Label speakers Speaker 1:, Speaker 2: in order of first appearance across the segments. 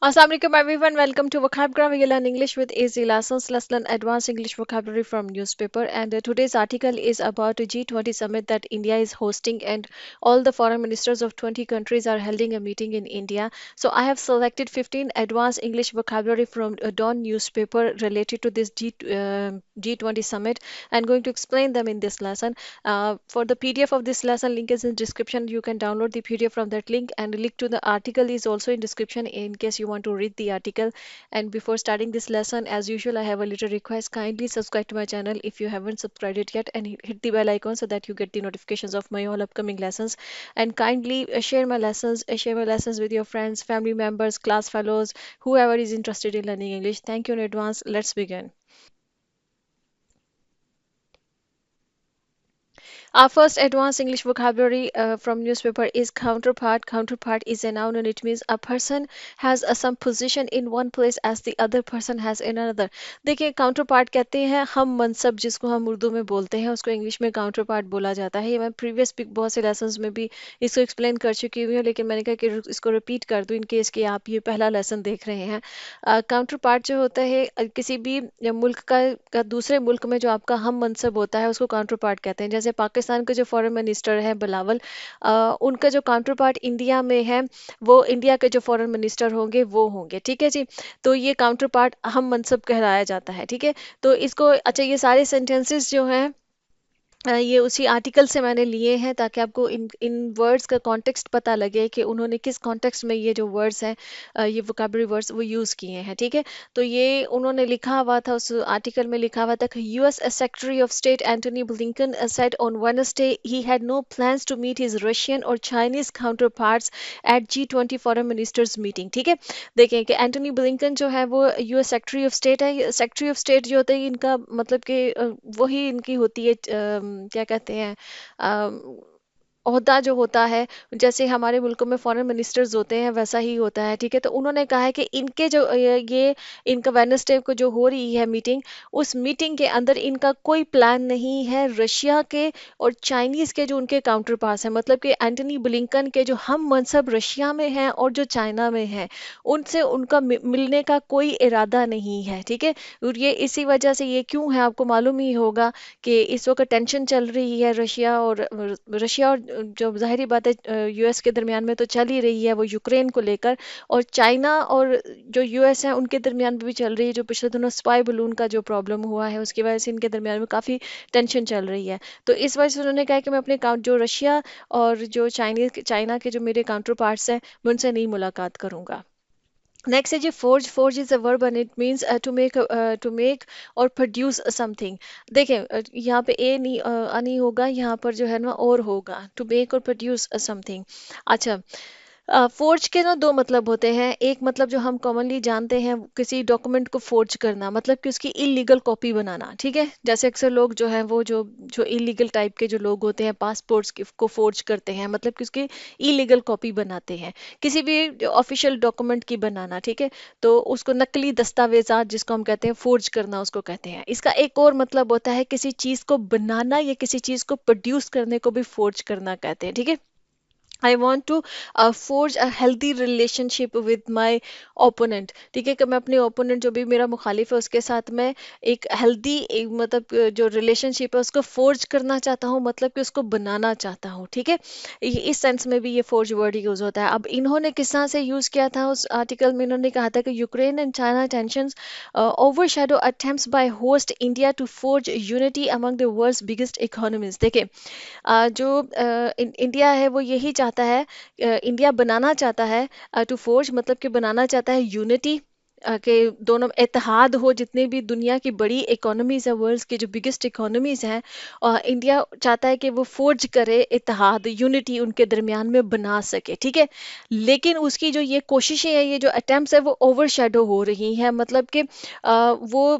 Speaker 1: Assalamu alaikum everyone. Welcome to Vocabulary. We learn English with easy lessons. Let's learn advanced English vocabulary from newspaper. And today's article is about a G20 summit that India is hosting, and all the foreign ministers of 20 countries are holding a meeting in India. So I have selected 15 advanced English vocabulary from Dawn newspaper related to this G20 summit. I'm going to explain them in this lesson. For the PDF of this lesson, link is in description. You can download the PDF from that link, and the link to the article is also in description in case you want to read the article. And before starting this lesson, as usual, I have a little request. Kindly subscribe to my channel if you haven't subscribed it yet, and hit the bell icon so that you get the notifications of my all upcoming lessons. And kindly share my lessons with your friends, family members, class fellows, whoever is interested in learning English. Thank you in advance. Let's begin. Our first advanced English vocabulary from newspaper is counterpart. Counterpart is a noun and it means a person has some position in one place as the other person has in another. देखिए counterpart कहते हैं हम मनसब जिसको हम उर्दू में बोलते हैं उसको इंग्लिश में counterpart बोला जाता है। ये मैं प्रीवियस बहुत से लेसन्स में भी इसको एक्सप्लेन कर चुकी हुई हूँ लेकिन मैंने कहा कि इसको रिपीट कर दूँ इन केस कि आप ये पहला लेसन देख रहे हैं। काउंटरपार्ट जो होता है किसी भी मुल्क का दूसरे मुल्क में जो आपका हम मनसब होता है उसको काउंटरपार्ट कहते हैं। जैसे पाकिस्तान के जो फॉरेन मिनिस्टर है बिलावल, उनका जो काउंटरपार्ट इंडिया में है वो इंडिया के जो फॉरेन मिनिस्टर होंगे वो होंगे। ठीक है जी। तो ये काउंटरपार्ट हम मनसब कहलाया जाता है। ठीक है। तो इसको अच्छा ये सारे सेंटेंसेस जो हैं ये उसी आर्टिकल से मैंने लिए हैं ताकि आपको इन इन वर्ड्स का कॉन्टेक्स्ट पता लगे कि उन्होंने किस कॉन्टेक्स्ट में ये जो वर्ड्स हैं, ये वोकैबुलरी वर्ड्स वो यूज़ किए हैं। ठीक है। तो ये उन्होंने लिखा हुआ था, उस आर्टिकल में लिखा हुआ था कि US secretary of state Antony Blinken said on Wednesday he had no plans to meet his Russian or Chinese counterparts at G20 foreign ministers meeting। ठीक है। देखें कि एंटनी ब्लिंकन जो है वो यूएस सेक्रेटरी ऑफ स्टेट है। Secretary of state जो होता है इनका मतलब कि वही इनकी होती है, क्या कहते हैं, ओहदा जो होता है, जैसे हमारे मुल्कों में फॉरेन मिनिस्टर्स होते हैं वैसा ही होता है। ठीक है। तो उन्होंने कहा है कि इनके जो ये इनका वेडनेसडे को जो हो रही है मीटिंग, उस मीटिंग के अंदर इनका कोई प्लान नहीं है रशिया के और चाइनीज़ के जो उनके काउंटर पार्ट्स हैं, मतलब कि एंटनी ब्लिंकन के जो हम मनसब रशिया में हैं और जो चाइना में हैं, उनसे उनका मिलने का कोई इरादा नहीं है। ठीक है। और ये इसी वजह से ये क्यों है आपको मालूम ही होगा कि इस वक्त टेंशन चल रही है रशिया और जो ज़ाहिरी बात है यूएस के दरमियान में तो चल ही रही है वो यूक्रेन को लेकर, और चाइना और जो यूएस है उनके दरमियान में भी चल रही है। जो पिछले दिनों स्पाई बलून का जो प्रॉब्लम हुआ है उसकी वजह से इनके दरमियान में काफ़ी टेंशन चल रही है। तो इस वजह से उन्होंने कहा कि मैं अपने काउंट जो रशिया और जो चाइना के जो मेरे काउंटर पार्ट्स हैं मैं उनसे नहीं मुलाकात करूंगा। नेक्स्ट है जी forge. Forge is a verb and it means to make और प्रोड्यूस समथिंग। देखें यहाँ पे ए नहीं नहीं होगा, यहाँ पर जो है ना और होगा, टू मेक और प्रोड्यूस समथिंग। अच्छा, फोर्ज के ना दो मतलब होते हैं। एक मतलब जो हम कॉमनली जानते हैं किसी डॉक्यूमेंट को फोर्ज करना, मतलब कि उसकी इलीगल कॉपी बनाना। ठीक है। जैसे अक्सर लोग जो हैं वो जो जो इलीगल टाइप के जो लोग होते हैं पासपोर्ट्स को फोर्ज करते हैं, मतलब कि उसकी इलीगल कॉपी बनाते हैं किसी भी ऑफिशियल डॉक्यूमेंट की बनाना। ठीक है। तो उसको नकली दस्तावेजात जिसको हम कहते हैं फोर्ज करना उसको कहते हैं। इसका एक और मतलब होता है किसी चीज़ को बनाना या किसी चीज़ को प्रोड्यूस करने को भी फोर्ज करना कहते हैं। ठीक है। I want to forge a healthy relationship with my opponent. ठीक है। कि मैं अपने ओपोनेंट जो भी मेरा मुखालिफ है उसके साथ मैं एक हेल्दी मतलब जो रिलेशनशिप है उसको फोर्ज करना चाहता हूँ, मतलब कि उसको बनाना चाहता हूँ। ठीक है। इस सेंस में भी ये फोर्ज वर्ड यूज होता है। अब इन्होंने किस तरह से यूज किया था उस आर्टिकल में, इन्होंने कहा था कि Ukraine and China tension overshadow attempts by host India to forge unity among the world's biggest economies. देखिए जो इंडिया है वो यही चाहता है, इंडिया बनाना चाहता है टू फोर्ज मतलब कि बनाना चाहता है यूनिटी, कि दोनों इत्तेहाद हो। जितने भी दुनिया की बड़ी इकोनॉमीज है, वर्ल्ड की जो बिगेस्ट इकोनॉमीज हैं, इंडिया चाहता है कि वो फोर्ज करे इत्तेहाद, यूनिटी उनके दरमियान में बना सके। ठीक है। लेकिन उसकी जो ये कोशिशें हैं, ये जो अटेम्प्ट्स है वो ओवरशैडो हो रही हैं, मतलब कि वो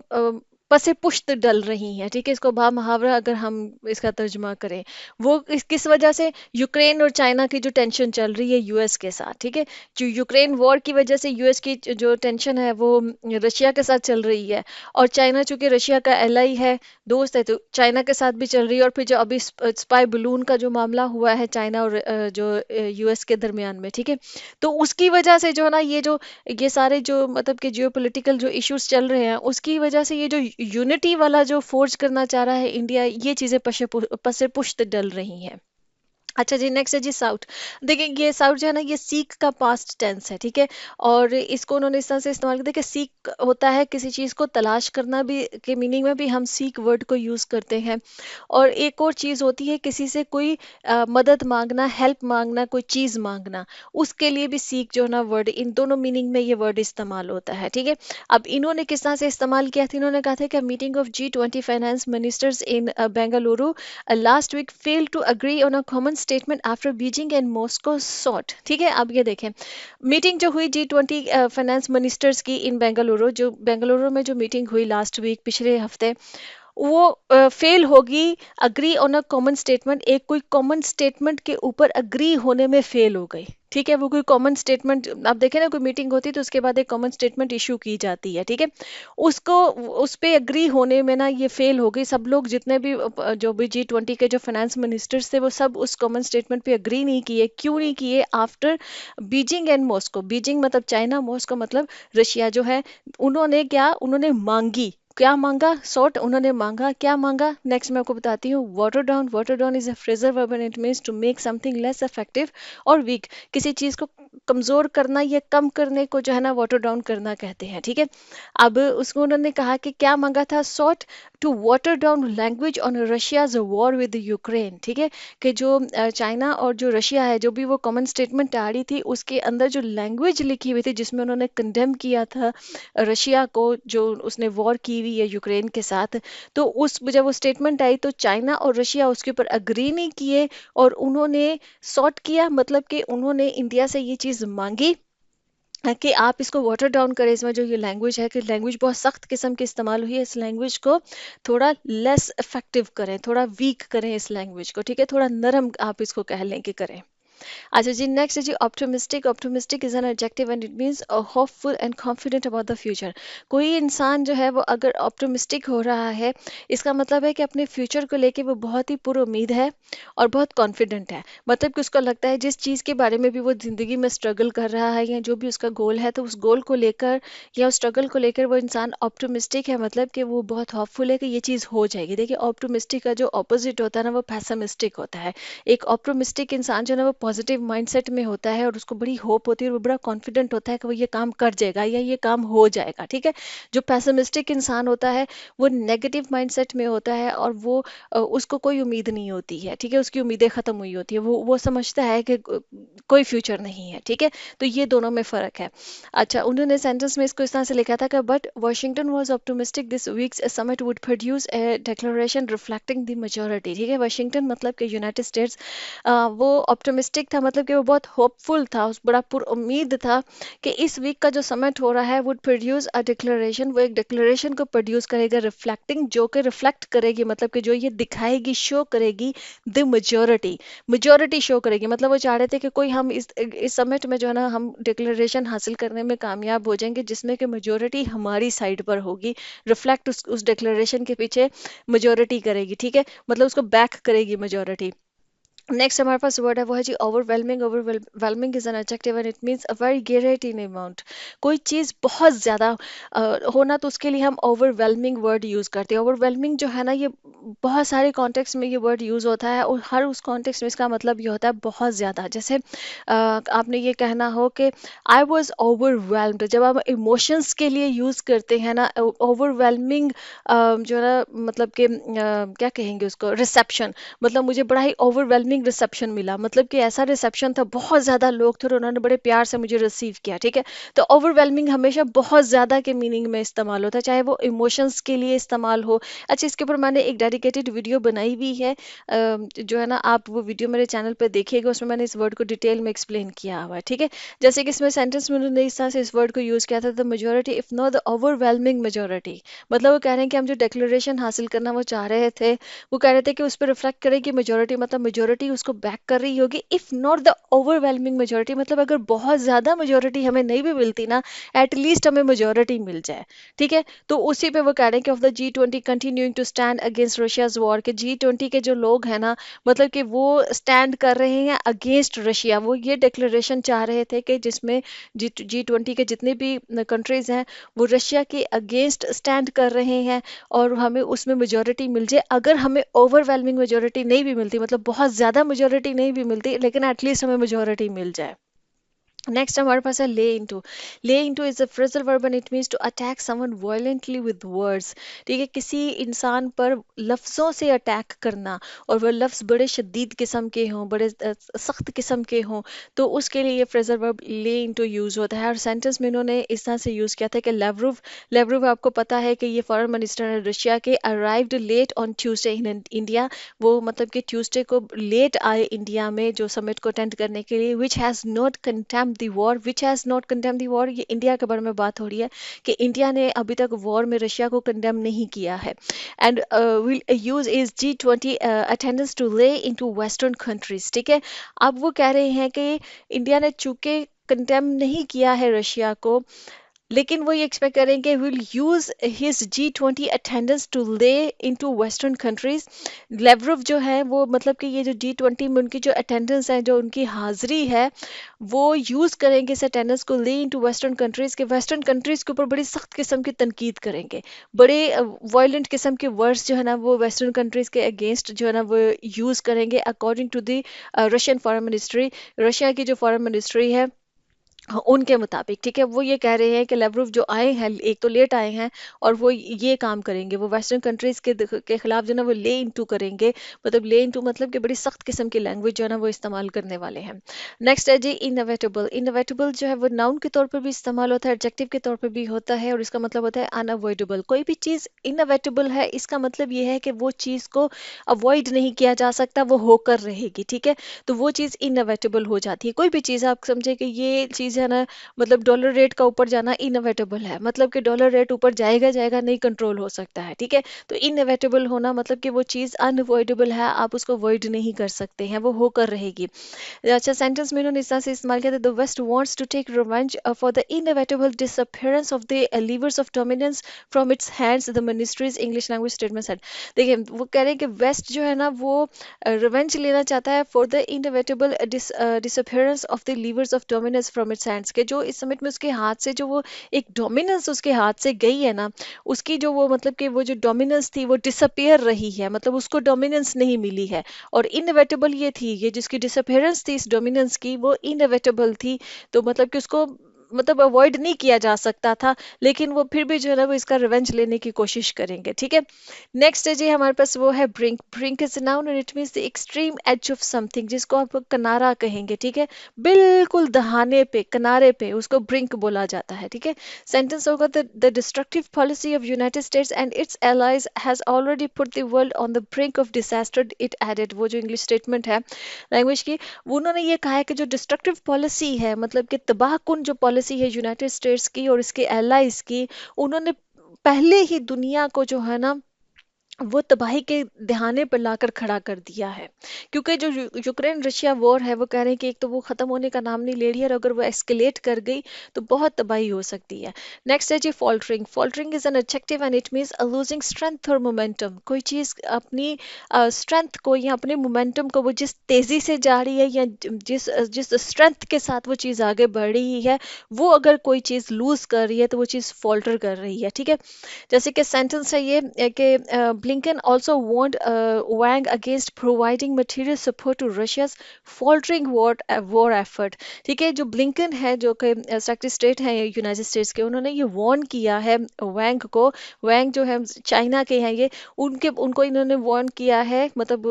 Speaker 1: पसे पुश्त डल रही हैं, ठीक है, इसको भा मुहावरा अगर हम इसका तर्जुमा करें, वो किस वजह से, यूक्रेन और चाइना की जो टेंशन चल रही है यूएस के साथ, ठीक है, जो यूक्रेन वॉर की वजह से यूएस की जो टेंशन है वो रशिया के साथ चल रही है, और चाइना चूंकि रशिया का एलाई है, दोस्त है, तो चाइना के साथ भी चल रही है, और फिर जो अभी स्पाई बलून का जो मामला हुआ है चाइना और जो यूएस के दरमियान में, ठीक है, तो उसकी वजह से जो है ना ये सारे जो मतलब कि जियोपॉलिटिकल जो इश्यूज चल रहे हैं उसकी वजह से ये जो यूनिटी वाला जो फोर्ज करना चाह रहा है इंडिया, ये चीजें पसे पुश्त डल रही हैं। अच्छा जी, नेक्स्ट है जी साउथ। देखिए ये साउथ जो है ना, ये सीक का पास्ट टेंस है, ठीक है, और इसको उन्होंने इस तरह से इस्तेमाल किया। देखिए सीक होता है किसी चीज़ को तलाश करना, भी के मीनिंग में भी हम सीक वर्ड को यूज़ करते हैं, और एक और चीज़ होती है किसी से कोई मदद मांगना, हेल्प मांगना, कोई चीज़ मांगना, उसके लिए भी सीक जो है ना वर्ड, इन दोनों मीनिंग में ये वर्ड इस्तेमाल होता है, ठीक है। अब इन्होंने किस तरह से इस्तेमाल किया था, इन्होंने कहा था कि meeting of G20 finance ministers in Bengaluru last week fail to agree on a common statement after Beijing and Moscow sought, ठीक है। अब ये देखें, मीटिंग जो हुई G20 फाइनेंस मिनिस्टर्स की इन बेंगलुरु, जो बेंगलुरु में जो मीटिंग हुई लास्ट वीक, पिछले हफ्ते, वो फेल होगी agree on a common statement, एक कोई कॉमन स्टेटमेंट के ऊपर अग्री होने में फेल हो गई, ठीक है। वो कोई कॉमन स्टेटमेंट, आप देखें ना, कोई मीटिंग होती है तो उसके बाद एक कॉमन स्टेटमेंट इशू की जाती है, ठीक है, उसको उस पे एग्री होने में ना ये फेल हो गई। सब लोग जितने भी जो भी G20 के जो फाइनेंस मिनिस्टर्स थे वो सब उस कॉमन स्टेटमेंट पे एग्री नहीं किए। क्यों नहीं किए? After Beijing and Moscow, Beijing मतलब चाइना, मॉस्को मतलब रशिया जो है, उन्होंने क्या, उन्होंने मांगी, क्या मांगा, सॉर्ट, उन्होंने मांगा, क्या मांगा, नेक्स्ट मैं आपको बताती हूँ। Water down, water down is a phrasal verb and it means to make something less effective और वीक, किसी चीज को कमजोर करना या कम करने को जो है ना वाटर डाउन करना कहते हैं, ठीक है। अब उसको उन्होंने कहा कि क्या मांगा था, sought to water down language on Russia's war with Ukraine, ठीक है, कि जो चाइना और जो रशिया है, जो भी वो कॉमन स्टेटमेंट आ रही थी उसके अंदर जो लैंग्वेज लिखी हुई थी जिसमें उन्होंने कंडेम किया था रशिया को, जो उसने वॉर की हुई है यूक्रेन के साथ, तो उस जब वो स्टेटमेंट आई तो चाइना और रशिया उसके ऊपर अग्री नहीं किए, और उन्होंने सॉर्ट किया, मतलब कि उन्होंने इंडिया से ये चीज़ मांगी कि आप इसको वाटर डाउन करें, इसमें जो ये लैंग्वेज है कि लैंग्वेज बहुत सख्त किस्म की इस्तेमाल हुई है, इस लैंग्वेज को थोड़ा लेस इफेक्टिव करें, थोड़ा वीक करें इस लैंग्वेज को, ठीक है, थोड़ा नरम आप इसको कह लें कि करें। अच्छा जी, नेक्स्ट है जी optimistic. Optimistic is an adjective and it means hopeful and confident about the future. कोई इंसान जो है वो अगर ऑप्टिमिस्टिक हो रहा है, इसका मतलब है कि अपने फ्यूचर को लेके वो बहुत ही पुरुउम्मीद है और बहुत कॉन्फिडेंट है, मतलब कि उसको लगता है जिस चीज़ के बारे में भी वो ज़िंदगी में स्ट्रगल कर रहा है या जो भी उसका गोल है, तो उस गोल को लेकर या उस स्ट्रगल को लेकर वो इंसान ऑप्टिमिस्टिक है, मतलब कि वो बहुत होपफुल है कि ये चीज़ हो जाएगी। देखिए ऑप्टिमिस्टिक का जो ऑपोजिट होता है ना वो पैसिमिस्टिक होता है। एक ऑप्टिमिस्टिक इंसान जो है ना वो पॉजिटिव माइंडसेट में होता है और उसको बड़ी होप होती है और वो बड़ा कॉन्फिडेंट होता है कि वो ये काम कर जाएगा या ये काम हो जाएगा, ठीक है। जो पैसिमिस्टिक इंसान होता है वो नेगेटिव माइंडसेट में होता है और वो उसको कोई उम्मीद नहीं होती है, ठीक है, उसकी उम्मीदें खत्म हुई होती है, वो समझता है कि कोई फ्यूचर नहीं है, ठीक है। तो ये दोनों में फर्क है। अच्छा, उन्होंने सेंटेंस में इसको इस तरह से लिखा था कि but Washington was optimistic this weeks summit would produce a declaration reflecting the majority, ठीक है। वाशिंगटन मतलब कि यूनाइटेड स्टेट्स, वो ऑप्टिमिस्टिक था, मतलब कि वो बहुत होपफुल था, उस बड़ा पुरुम्मीद था कि इस वीक का जो समिट हो रहा है वुड प्रोड्यूस अ डिक्लेरेशन, वो एक डिक्लेरेशन को प्रोड्यूस करेगा रिफ्लेक्टिंग, जो कि रिफ्लेक्ट करेगी, मतलब कि जो ये दिखाएगी, शो करेगी द मेजॉरिटी, मेजॉरिटी शो करेगी। मतलब वो चाह रहे थे कि कोई हम इस समिट में जो है ना हम डिक्लेरेशन हासिल करने में कामयाब हो जाएंगे जिसमें कि मेजॉरिटी हमारी साइड पर होगी, रिफ्लेक्ट उस डिक्लेरेशन के पीछे मेजॉरिटी करेगी, ठीक है, मतलब उसको बैक करेगी मेजॉरिटी। नेक्स्ट हमारे पास वर्ड है वो है जी overwhelming. Overwhelming is an adjective and it means a very great in amount. कोई चीज़ बहुत ज़्यादा होना, तो उसके लिए हम ओवरवेलमिंग वर्ड यूज़ करते हैं। ओवरवेलमिंग जो है ना ये बहुत सारे कॉन्टेक्स्ट में ये वर्ड यूज़ होता है और हर उस कॉन्टेक्स्ट में इसका मतलब ये होता है बहुत ज़्यादा। जैसे आपने ये कहना हो कि आई वॉज ओवरवेलम्ड, जब आप इमोशंस के लिए यूज़ करते हैं ना, ओवरवेलमिंग जो है ना, मतलब कि क्या कहेंगे उसको, रिसेप्शन, मतलब मुझे बड़ा ही ओवरवेलमिंग ओवरवेलमिंग रिसेप्शन मिला, मतलब कि ऐसा रिसेप्शन था, बहुत ज़्यादा लोग थे और उन्होंने बड़े प्यार से मुझे रिसीव किया, ठीक है। तो ओवरवेलमिंग हमेशा बहुत ज़्यादा के मीनिंग में इस्तेमाल होता है, चाहे वो इमोशंस के लिए इस्तेमाल हो। अच्छा, इसके ऊपर मैंने एक डेडिकेटेड वीडियो बनाई हुई है, जो है ना, आप वो वीडियो मेरे चैनल पर देखिएगा, उसमें मैंने इस वर्ड को डिटेल में एक्सप्लेन किया हुआ है, ठीक है। जैसे कि इसमें सेंटेंस में उन्होंने इस तरह से इस वर्ड को यूज़ किया था, the majority if not the overwhelming majority. मतलब वो कह रहे हैं कि हम जो डिक्लेरेशन हासिल करना वो चाह रहे थे, वो कह रहे थे कि उस पर रिफ्लेक्ट करें कि मेजोरिटी, मतलब मेजोरिटी उसको बैक कर रही होगी, if not the overwhelming majority, मतलब अगर बहुत ज़्यादा मेजोरिटी हमें नहीं भी मिलती ना, एटलीस्ट हमें मेजोरिटी मिल जाए, ठीक है। तो उसी पे वो कह रहे हैं कि of the G20 continuing to stand against Russia's war, के G20 के जो लोग हैं ना, मतलब कि वो स्टैंड कर रहे हैं अगेंस्ट रशिया। वो ये डिक्लेरेशन चाह रहे थे कि जिसमें G20 के जितने भी कंट्रीज हैं वो रशिया के अगेंस्ट स्टैंड कर रहे हैं, और हमें उसमें मेजोरिटी मिल जाए। अगर हमें ओवरवेलमिंग मेजोरिटी नहीं भी मिलती, मतलब बहुत ज़्यादा मेजोरिटी नहीं भी मिलती, लेकिन एटलीस्ट हमें मेजोरिटी मिल जाए। नेक्स्ट हमारे पास है lay into. Lay into is a phrasal verb and it means to attack someone violently with words, ठीक है। किसी इंसान पर लफ्ज़ों से अटैक करना, और वह लफ्ज़ बड़े शदीद किस्म के हों, बड़े सख्त किस्म के हों, तो उसके लिए ये फ्रेजल वर्ब ले इनटू यूज़ होता है। और सेंटेंस में इन्होंने इस तरह से यूज़ किया था कि लेवरोव, लेवरोव आपको पता है कि ये फॉरेन मिनिस्टर है रशिया के, arrived late on Tuesday in India. वो मतलब कि ट्यूसडे को लेट आए इंडिया में जो समिट को अटेंड करने के लिए। Which has not condemned the war, which has not condemned the war, ये इंडिया के बारे में बात हो रही है कि इंडिया ने अभी तक वॉर में रशिया को कंडेम नहीं किया है। And will use is G20 attendance to lay into western countries, ठीक है। अब वो कह रहे हैं कि इंडिया ने चूंकि कंडेम नहीं किया है रशिया को, लेकिन वो ये एक्सपेक्ट करेंगे will use his G20 attendance to lay into western countries. लेवरव जो है वो मतलब कि ये जो G20 में उनकी जो अटेंडेंस है, जो उनकी हाजिरी है, वो यूज करेंगे इस अटेंडेंस को ले इनटू वेस्टर्न कंट्रीज के, वेस्टर्न कंट्रीज के ऊपर बड़ी सख्त किस्म की तनकीद करेंगे। बड़े वायलेंट किस्म के वर्ड्स जो है ना वो वेस्टर्न कंट्रीज के अगेंस्ट जो है ना वो यूज करेंगे, according to the Russian foreign ministry. Russia की जो फॉरेन मिनिस्ट्री है, हाँ, उनके मुताबिक, ठीक है। वो ये कह रहे हैं कि लेवरोव जो आए हैं, एक तो लेट आए हैं, और वो ये काम करेंगे, वो वेस्टर्न कंट्रीज के खिलाफ जो है ना वो ले इनटू करेंगे। मतलब ले इनटू मतलब कि बड़ी सख्त किस्म की लैंग्वेज जो है ना वो इस्तेमाल करने वाले हैं। नेक्स्ट है जी इनएविटेबल। इनएविटेबल जो है वो नाउन के तौर पर भी इस्तेमाल होता है, एडजेक्टिव के तौर पर भी होता है, और इसका मतलब होता है अनअवॉइडेबल। कोई भी चीज़ इनएविटेबल है, इसका मतलब ये है कि वो चीज़ को अवॉइड नहीं किया जा सकता, वो होकर रहेगी, ठीक है। तो वो चीज़ इनएविटेबल हो जाती है। कोई भी चीज़ आप समझे कि ये चीज़ है ना, मतलब डॉलर रेट का ऊपर जाना इनएविटेबल है, मतलब कि डॉलर रेट ऊपर जाएगा जाएगा, नहीं कंट्रोल हो सकता है, ठीक है। तो इनएविटेबल होना मतलब कि वो चीज़ अनअवॉइडेबल है, आप उसको अवॉइड नहीं कर सकते हैं, वो होकर रहेगी। अच्छा, सेंटेंस में इन्होंने इस तरह से इस्तेमाल किया था, the west wants to take revenge for the inevitable disappearance of the levers of dominance from its hands, the ministry's English language statement said. देखिए, वो कह रहे हैं कि वेस्ट जो है ना वो रिवेंज लेना चाहता है for the inevitable disappearance of the levers of dominance from its hands, के जो इस समिट में उसके हाथ से जो वो एक डोमिनेंस उसके हाथ से गई है ना, उसकी जो वो मतलब कि वो जो डोमिनेंस थी वो डिसअपियर रही है, मतलब उसको डोमिनेंस नहीं मिली है। और इनएविटेबल ये थी, ये जिसकी डिसअपियरेंस थी इस डोमिनेंस की, वो इनएविटेबल थी। तो मतलब कि उसको मतलब अवॉइड नहीं किया जा सकता था, लेकिन वो फिर भी जो है ना वो इसका रिवेंज लेने की कोशिश करेंगे, ठीक है। नेक्स्ट है जी हमारे पास वो है brink. Brink is noun and it means the extreme edge of something, जिसको आप किनारा कहेंगे, ठीक है। बिल्कुल दहाने पे, किनारे पे, उसको ब्रिंक बोला जाता है, ठीक है। सेंटेंस होगा the destructive policy of United States and its allies has already put the world on the brink of disaster, it added. वो जो इंग्लिश स्टेटमेंट है लैंग्वेज की, वो उन्होंने ये कहा है कि जो डिस्ट्रक्टिव पॉलिसी है, मतलब कि तबाहकुन जो पॉलिसी है यूनाइटेड स्टेट्स की और इसके एलाइज की, उन्होंने पहले ही दुनिया को जो है ना वो तबाही के दहाने पर लाकर खड़ा कर दिया है। क्योंकि जो यूक्रेन रशिया वॉर है, वो कह रहे हैं कि एक तो वो ख़त्म होने का नाम नहीं ले रही है, और अगर वो एस्केलेट कर गई तो बहुत तबाही हो सकती है। नेक्स्ट है जी faltering. Faltering is an adjective and it means losing strength और मोमेंटम। कोई चीज़ अपनी स्ट्रेंथ को या अपने मोमेंटम को, वो जिस तेज़ी से जा रही है या जिस जिस स्ट्रेंथ के साथ वो चीज़ आगे बढ़ रही है, वो अगर कोई चीज़ लूज कर रही है तो वो चीज़ फॉल्टर कर रही है, ठीक है। जैसे कि सेंटेंस है ये कि Blinken also warned Wang against providing material support to Russia's faltering war effort. ठीक है, जो ब्लिंकन है, जो कि सेक्रेटरी स्टेट है यूनाइटेड स्टेट्स के, उन्होंने ये वार्न किया है वैंग को। वैंग जो है चाइना के हैं ये, उनके उनको इन्होंने वार्न किया है, मतलब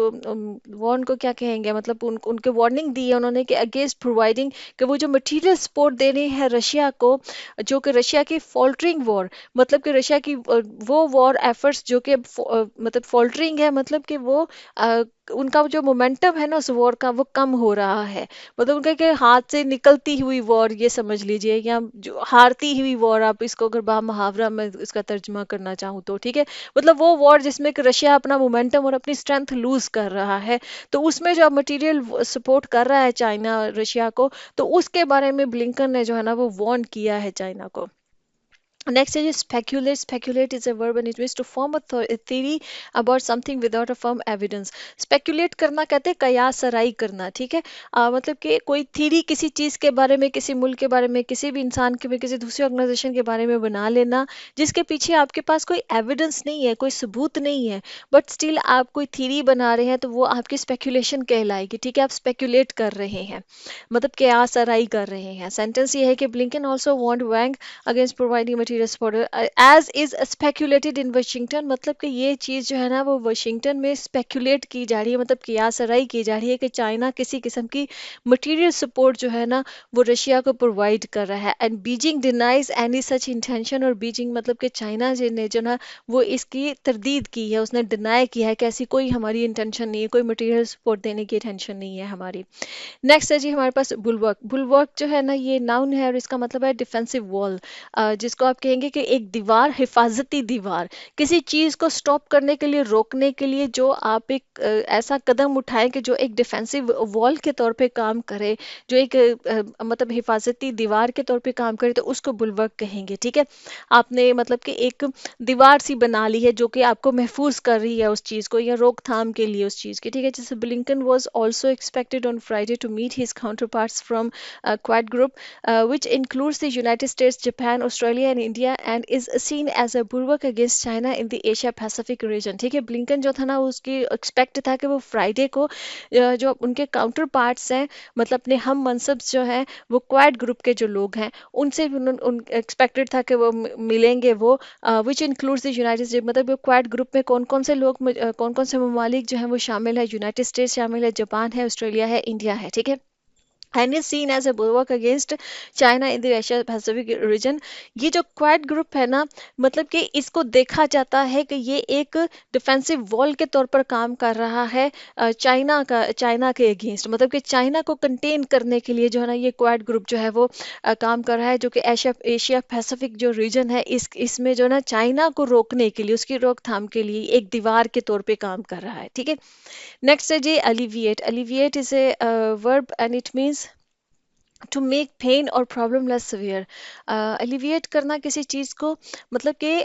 Speaker 1: वार्न को क्या कहेंगे, मतलब उनके वार्निंग दी है उन्होंने कि अगेंस्ट प्रोवाइडिंग, कि वो जो मटेरियल सपोर्ट दे रहे हैं रशिया को, जो कि रशिया की फॉल्टरिंग वॉर, मतलब कि रशिया की वो वॉर एफर्ट्स जो कि मतलब फॉल्टरिंग है, मतलब कि वो उनका जो मोमेंटम है ना उस वॉर का, वो कम हो रहा है। मतलब उनके के हाथ से निकलती हुई वॉर ये समझ लीजिए, या जो हारती हुई वॉर, आप इसको अगर बा मुहावरा में इसका तर्जमा करना चाहूँ तो, ठीक है। मतलब वो वॉर जिसमें कि रशिया अपना मोमेंटम और अपनी स्ट्रेंथ लूज कर रहा है, तो उसमें जो मटेरियल सपोर्ट कर रहा है चाइना रशिया को, तो उसके बारे में ब्लिंकन ने जो है ना वो वार्न किया है चाइना को। Next is speculate. Speculate is a verb and it means to form a theory about something without a firm evidence. Speculate करना कहते हैं कयास सराई करना, ठीक है। मतलब कि कोई थ्योरी किसी चीज़ के बारे में, किसी मुल्क के बारे में, किसी भी इंसान के में, किसी दूसरी ऑर्गेनाइजेशन के बारे में बना लेना, जिसके पीछे आपके पास कोई एविडेंस नहीं है, कोई सबूत नहीं है, बट स्टिल आप कोई थ्योरी बना रहे हैं, तो वो आपकी स्पेकुलेशन कहलाएगी, ठीक है। आप स्पेकुलेट कर रहे हैं, मतलब कयास सराई कर रहे हैं। सेंटेंस ये है कि Blinken also warned Wang against providing material support as is speculated in Washington, मतलब कि ये चीज़ जो है ना वो वाशिंगटन में स्पेक्यूलेट की जा रही है, मतलब कियासराई की जा रही है कि चाइना किसी किस्म की मटेरियल सपोर्ट जो है ना वो रशिया को प्रोवाइड कर रहा है। And Beijing denies any such intention, और बीजिंग मतलब कि चाइना ने जो ना वो इसकी तरदीद की है, उसने डिनाई किया है कि ऐसी कोई हमारी इंटेंशन नहीं है, कोई मटेरियल सपोर्ट देने की इंटेंशन नहीं है हमारी। नेक्स्ट है जी हमारे पास बुलवर्क। बुलवर्क जो है ना ये नाउन है और इसका मतलब है डिफेंसिव वॉल, जिसको आप कहेंगे कि एक दीवार, हिफाजती दीवार, किसी चीज़ को स्टॉप करने के लिए, रोकने के लिए जो आप एक ऐसा कदम उठाएं कि जो एक डिफेंसिव वॉल के तौर पे काम करे, जो एक मतलब हिफाजती दीवार के तौर पे काम करे, तो उसको बुलवर्क कहेंगे, ठीक है। आपने मतलब कि एक दीवार सी बना ली है जो कि आपको महफूज कर रही है उस चीज़ को, या रोकथाम के लिए उस चीज़ की, ठीक है। जैसे Blinken was also expected on Friday to meet his counterparts from Quad group, which includes the United States, Japan, Australia and India and is seen as a bulwark against China in the Asia Pacific region, ठीक है। Blinken जो था ना उसकी expect था कि वो Friday को जो उनके काउंटर पार्ट्स हैं, मतलब अपने हम मनसब जो हैं, वो क्वाड ग्रुप के जो लोग हैं, उनसे भी उन एक्सपेक्टेड था कि वो मिलेंगे, वो which includes the United state, मतलब क्वाड ग्रुप में कौन कौन से लोग, कौन कौन से ममालिक जो हैं वो शामिल है, यूनाइटेड स्टेट्स शामिल है, जापान है, ऑस्ट्रेलिया है, इंडिया है, ठीक है। And is seen as a bulwark against China in the Asia Pacific region. ये जो क्वाड ग्रुप है ना, मतलब कि इसको देखा जाता है कि ये एक डिफेंसिव वॉल के तौर पर काम कर रहा है चाइना के अगेंस्ट, मतलब कि चाइना को कंटेन करने के लिए जो है ना ये क्वाड ग्रुप जो है वो काम कर रहा है, जो कि एशिया एशिया पैसिफिक जो रीजन है इसमें जो ना चाइना को रोकने के लिए, उसकी रोकथाम के लिए एक दीवार के तौर पे काम कर रहा है, ठीक है। नेक्स्ट है जी alleviate. Alleviate is a verb and it means to make pain और प्रॉब्लम लेस सिवियर। एलिविएट करना किसी चीज़ को, मतलब कि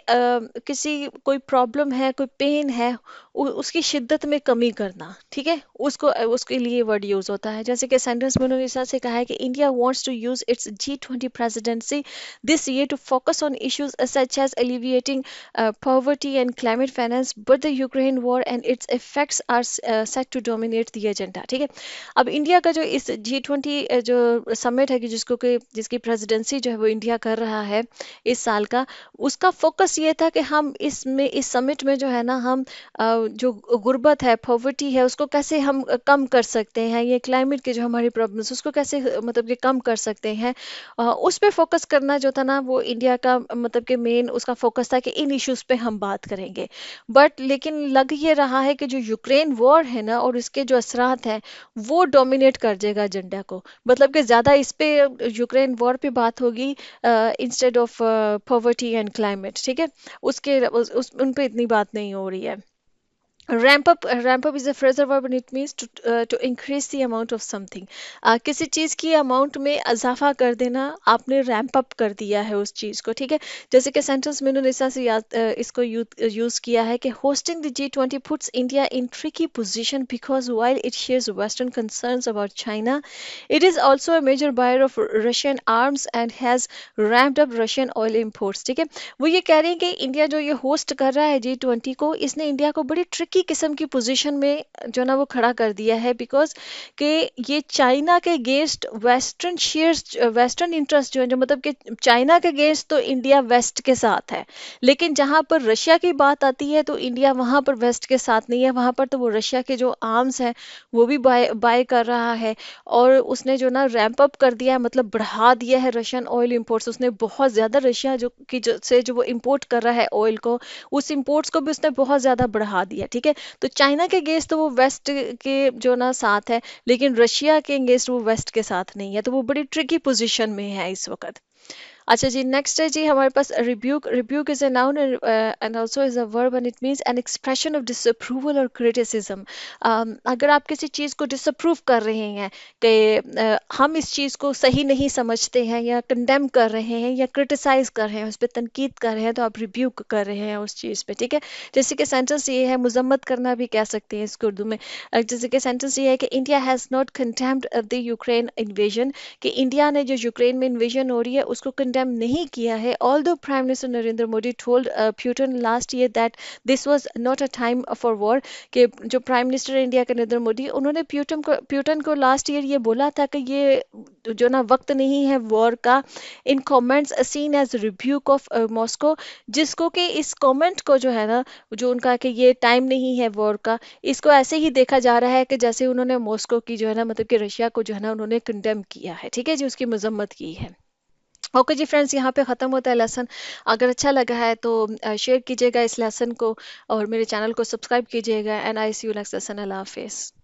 Speaker 1: किसी कोई प्रॉब्लम है, कोई पेन है, उसकी शिद्दत में कमी करना, ठीक है। उसको उसके लिए वर्ड यूज़ होता है। जैसे कि सेंटेंस में उन्होंने इस तरह से कहा है कि India wants to use its G20 presidency this year to focus on issues such as alleviating poverty and climate finance, but the Ukraine war and its effects are set to dominate the agenda, ठीक है। अब India का जो इस G20 जो summit है कि जिसकी प्रेसिडेंसी जो है वो इंडिया कर रहा है इस साल का, उसका फोकस ये था कि हम इसमें इस समिट में जो है ना हम जो गुर्बत है, पॉवर्टी है, उसको कैसे हम कम कर सकते हैं, ये क्लाइमेट के जो हमारी प्रॉब्लम्स उसको कैसे मतलब कि कम कर सकते हैं, उस पे फोकस करना जो था ना वो इंडिया का मतलब कि मेन उसका फोकस था कि इन इश्यूज पे हम बात करेंगे। बट लेकिन लग ये रहा है कि जो यूक्रेन वॉर है ना और इसके जो असरात हैं वो डोमिनेट कर जाएगा एजेंडा को, मतलब कि ज़्यादा इस पे यूक्रेन वॉर पे बात होगी instead of poverty and climate, ठीक है। उन पे इतनी बात नहीं हो रही है। Ramp up is a phrasal verb and it means to increase the amount of something. किसी चीज़ की अमाउंट में इजाफा कर देना, आपने रैंप अप कर दिया है उस चीज़ को, ठीक है। जैसे कि सेंटेंस में उन्होंने से इसको यूज़ किया है कि hosting the G20 puts India in tricky position because while it shares Western concerns about China, it is also a major buyer of Russian arms and has ramped up Russian oil imports, ठीक है। वो ये कह रहे हैं कि India जो ये होस्ट कर रहा है G20 को, इसने इंडिया को बड़ी ट्रिकी किस्म की पोजीशन में जो ना वो खड़ा कर दिया है, बिकॉज कि ये चाइना के against western shares, western interest जो है, जो मतलब कि चाइना के अगेंस्ट तो इंडिया वेस्ट के साथ है, लेकिन जहां पर रशिया की बात आती है तो इंडिया वहां पर वेस्ट के साथ नहीं है, वहां पर तो वो रशिया के जो आर्म्स हैं वो भी बाय बाय कर रहा है। और उसने जो ना रैंप अप कर दिया है, मतलब बढ़ा दिया है रशियन ऑयल इंपोर्ट्स, उसने बहुत ज़्यादा रशिया से जो वो इंपोर्ट कर रहा है ऑयल को, उस इंपोर्ट्स को भी उसने बहुत ज़्यादा बढ़ा दिया, ठीक है। तो चाइना के अगेंस्ट तो वो वेस्ट के जो ना साथ है, लेकिन रशिया के अगेंस्ट वो वेस्ट के साथ नहीं है, तो वो बड़ी ट्रिकी पोजीशन में है इस वक्त। अच्छा जी, नेक्स्ट है जी हमारे पास rebuke. Rebuke is a noun and also is a verb and it means an expression of disapproval और क्रिटिसिज्म। अगर आप किसी चीज़ को डिसअप्रूव कर रहे हैं कि हम इस चीज़ को सही नहीं समझते हैं, या कंडेम कर रहे हैं, या क्रिटिसाइज कर रहे हैं, उस पर तनकीद कर रहे हैं, तो आप रिब्यूक कर रहे हैं उस चीज़ पे, ठीक है। जैसे कि सेंटेंस ये है, मुजम्मत करना भी कह सकते हैं इसको उर्दू में। जैसे कि सेंटेंस ये है कि India has not condemned the Ukraine invasion, कि इंडिया ने जो यूक्रेन में इन्वेजन हो रही है उसको कंडेम नहीं किया है। Although prime minister Narendra Modi told Putin last year that this was not a time for war, कि जो प्राइम मिनिस्टर इंडिया के नरेंद्र मोदी, उन्होंने प्यूटन को लास्ट ईयर ये बोला था कि ये जो ना वक्त नहीं है वॉर का। In comments seen as rebuke of Moscow, जिसको कि इस कमेंट को जो है ना, जो उनका कि ये टाइम नहीं है वॉर का, इसको ऐसे ही देखा जा रहा है कि जैसे उन्होंने मॉस्को की जो है ना, मतलब कि रशिया को जो है ना उन्होंने कंडेम किया है, ठीक है जी, उसकी मजम्मत की है। ओके जी फ्रेंड्स, यहाँ पे ख़त्म होता है लेसन। अगर अच्छा लगा है तो शेयर कीजिएगा इस लेसन को, और मेरे चैनल को सब्सक्राइब कीजिएगा। And I see you next lesson. अल्लाह हाफिज़।